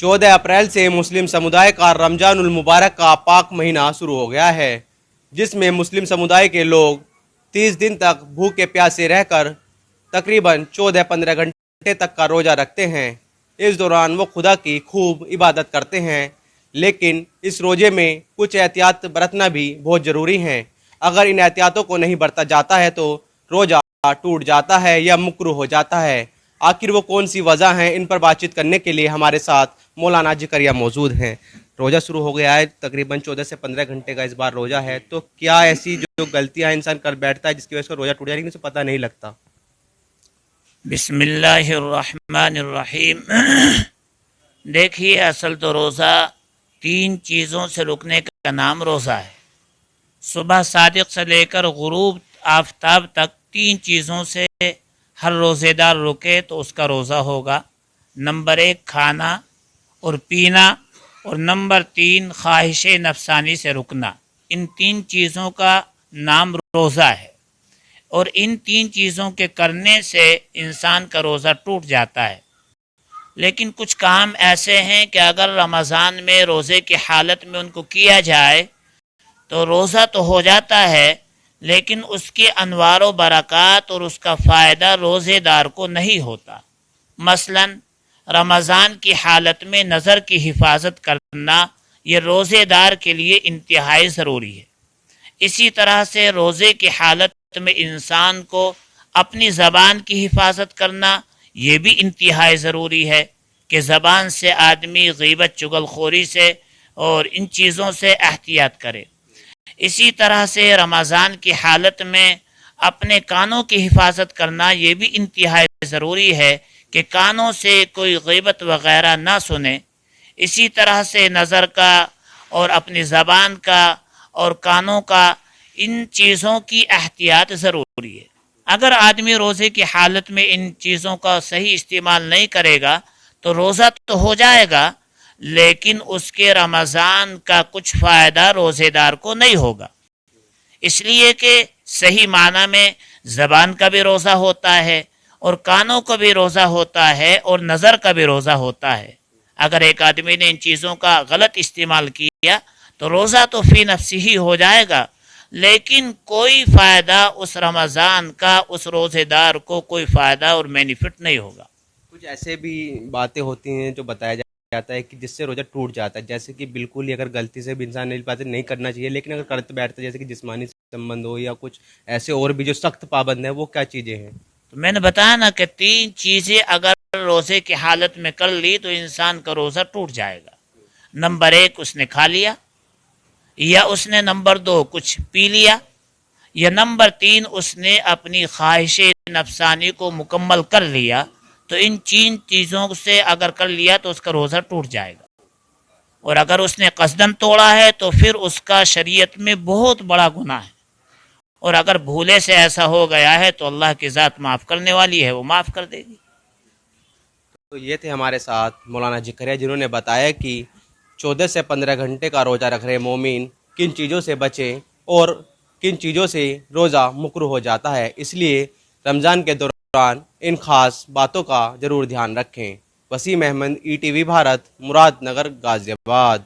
14 April سے مسلم سمودائے کا رمضان المبارک کا پاک مہینہ شروع ہو گیا ہے، جس میں مسلم سمودائے کے لوگ 30 دن تک بھوکے پیاسے رہ کر تقریباً 14-15 گھنٹے تک کا روزہ رکھتے ہیں۔ اس دوران وہ خدا کی خوب عبادت کرتے ہیں، لیکن اس روزے میں کچھ احتیاط برتنا بھی بہت ضروری ہے۔ اگر ان احتیاطوں کو نہیں برتا جاتا ہے تو روزہ ٹوٹ جاتا ہے یا مکروہ ہو جاتا ہے۔ آخر وہ کون سی وجہ ہیں، ان پر بات چیت کرنے کے لیے ہمارے ساتھ مولانا زکریا موجود ہیں۔ روزہ شروع ہو گیا ہے، تقریباً 14 سے 15 گھنٹے کا اس بار روزہ ہے، تو کیا ایسی جو غلطیاں انسان کر بیٹھتا ہے جس کی وجہ سے روزہ ٹوٹ جائے لیکن اسے پتہ نہیں لگتا؟ بسم اللہ الرحمن الرحیم۔ دیکھیے، اصل تو روزہ 3 چیزوں سے رکنے کا نام روزہ ہے۔ صبح صادق سے لے کر غروب آفتاب تک 3 چیزوں سے ہر روزے دار رکے تو اس کا روزہ ہوگا۔ نمبر 1 کھانا اور پینا، اور نمبر 3 خواہش نفسانی سے رکنا۔ ان 3 چیزوں کا نام روزہ ہے، اور ان 3 چیزوں کے کرنے سے انسان کا روزہ ٹوٹ جاتا ہے۔ لیکن کچھ کام ایسے ہیں کہ اگر رمضان میں روزے کی حالت میں ان کو کیا جائے تو روزہ تو ہو جاتا ہے، لیکن اس کے انوار و برکات اور اس کا فائدہ روزے دار کو نہیں ہوتا۔ مثلا رمضان کی حالت میں نظر کی حفاظت کرنا یہ روزے دار کے لیے انتہائی ضروری ہے۔ اسی طرح سے روزے کی حالت میں انسان کو اپنی زبان کی حفاظت کرنا یہ بھی انتہائی ضروری ہے کہ زبان سے آدمی غیبت چغل خوری سے اور ان چیزوں سے احتیاط کرے۔ اسی طرح سے رمضان کی حالت میں اپنے کانوں کی حفاظت کرنا یہ بھی انتہائی ضروری ہے کہ کانوں سے کوئی غیبت وغیرہ نہ سنے۔ اسی طرح سے نظر کا اور اپنی زبان کا اور کانوں کا، ان چیزوں کی احتیاط ضروری ہے۔ اگر آدمی روزے کی حالت میں ان چیزوں کا صحیح استعمال نہیں کرے گا تو روزہ تو ہو جائے گا، لیکن اس کے رمضان کا کچھ فائدہ روزے دار کو نہیں ہوگا۔ اس لیے کہ صحیح معنی میں زبان کا بھی روزہ ہوتا ہے، اور کانوں کا بھی روزہ ہوتا ہے، اور نظر کا بھی روزہ ہوتا ہے۔ اگر ایک آدمی نے ان چیزوں کا غلط استعمال کیا تو روزہ تو فی نفسی ہی ہو جائے گا، لیکن کوئی فائدہ اس رمضان کا اس روزے دار کو کوئی فائدہ اور بینیفٹ نہیں ہوگا۔ کچھ ایسے بھی باتیں ہوتی ہیں جو بتایا جاتا ہے کہ جس سے روزہ ٹوٹ جاتا ہے، جیسے کہ بالکل ہی اگر غلطی سے بھی انسان نے باتیں نہیں کرنا چاہیے لیکن اگر کرتے بیٹھتا ہے، جیسے کہ جسمانی سمبند ہو یا کچھ ایسے اور بھی جو سخت پابند ہیں، وہ کیا چیزیں ہیں؟ تو میں نے بتایا نا کہ 3 چیزیں اگر روزے کی حالت میں کر لی تو انسان کا روزہ ٹوٹ جائے گا۔ نمبر 1 اس نے کھا لیا، یا اس نے نمبر 2 کچھ پی لیا، یا نمبر 3 اس نے اپنی خواہش نفسانی کو مکمل کر لیا، تو ان 3 چیزوں سے اگر کر لیا تو اس کا روزہ ٹوٹ جائے گا۔ اور اگر اس نے قصدن توڑا ہے تو پھر اس کا شریعت میں بہت بڑا گناہ ہے، اور اگر بھولے سے ایسا ہو گیا ہے تو اللہ کی ذات معاف کرنے والی ہے، وہ معاف کر دے گی۔ تو یہ تھے ہمارے ساتھ مولانا زکریا، جنہوں نے بتایا کہ 14 سے 15 گھنٹے کا روزہ رکھ رہے مومن کن چیزوں سے بچیں اور کن چیزوں سے روزہ مکروہ ہو جاتا ہے، اس لیے رمضان کے دوران ان خاص باتوں کا ضرور دھیان رکھیں۔ وسیم احمد، ETV بھارت، مراد نگر، غازی آباد۔